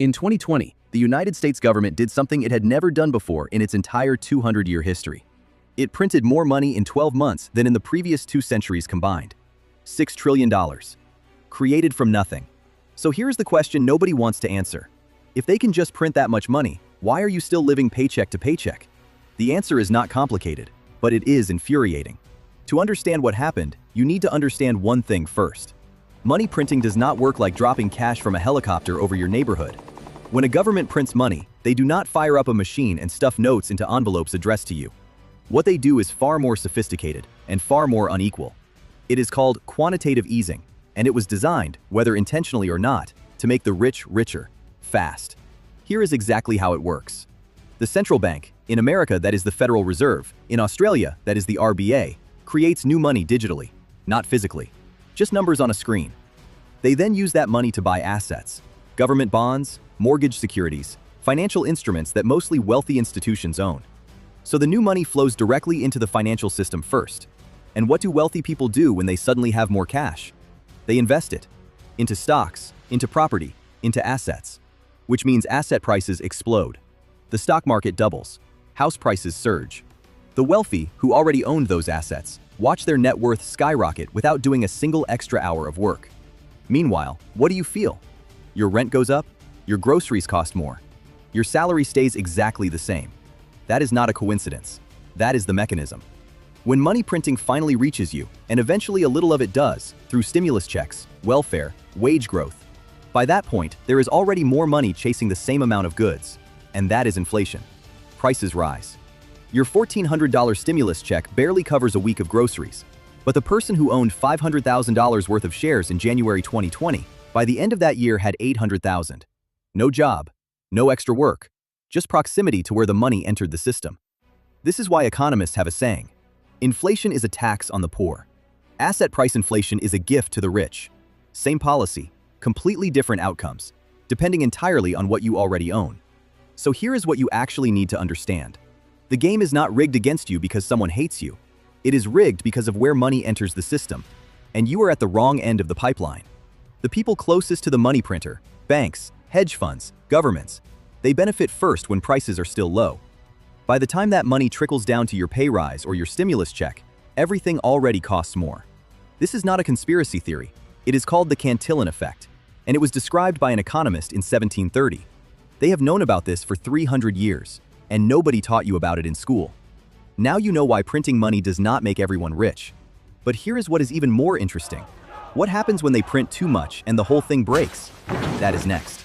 In 2020, the United States government did something it had never done before in its entire 200-year history. It printed more money in 12 months than in the previous 2 centuries combined. $6 trillion. Created from nothing. So here's the question nobody wants to answer. If they can just print that much money, why are you still living paycheck to paycheck? The answer is not complicated, but it is infuriating. To understand what happened, you need to understand one thing first. Money printing does not work like dropping cash from a helicopter over your neighborhood. When a government prints money, they do not fire up a machine and stuff notes into envelopes addressed to you. What they do is far more sophisticated and far more unequal. It is called quantitative easing, and it was designed, whether intentionally or not, to make the rich richer, fast. Here is exactly how it works. The central bank, in America that is the Federal Reserve, in Australia that is the RBA, creates new money digitally, not physically. Just numbers on a screen. They then use that money to buy assets, government bonds, mortgage securities, financial instruments that mostly wealthy institutions own. So the new money flows directly into the financial system first. And what do wealthy people do when they suddenly have more cash? They invest it into stocks, into property, into assets, which means asset prices explode. The stock market doubles. House prices surge. The wealthy, who already owned those assets, watch their net worth skyrocket without doing a single extra hour of work. Meanwhile, what do you feel? Your rent goes up, your groceries cost more, your salary stays exactly the same. That is not a coincidence. That is the mechanism. When money printing finally reaches you, and eventually a little of it does, through stimulus checks, welfare, wage growth, by that point, there is already more money chasing the same amount of goods, and that is inflation. Prices rise. Your $1,400 stimulus check barely covers a week of groceries, but the person who owned $500,000 worth of shares in January 2020, by the end of that year had $800,000. No job, no extra work, just proximity to where the money entered the system. This is why economists have a saying: inflation is a tax on the poor. Asset price inflation is a gift to the rich. Same policy, completely different outcomes, depending entirely on what you already own. So here is what you actually need to understand. The game is not rigged against you because someone hates you. It is rigged because of where money enters the system, and you are at the wrong end of the pipeline. The people closest to the money printer, banks, hedge funds, governments, they benefit first when prices are still low. By the time that money trickles down to your pay rise or your stimulus check, everything already costs more. This is not a conspiracy theory. It is called the Cantillon Effect, and it was described by an economist in 1730. They have known about this for 300 years, and nobody taught you about it in school. Now you know why printing money does not make everyone rich. But here is what is even more interesting. What happens when they print too much and the whole thing breaks? That is next.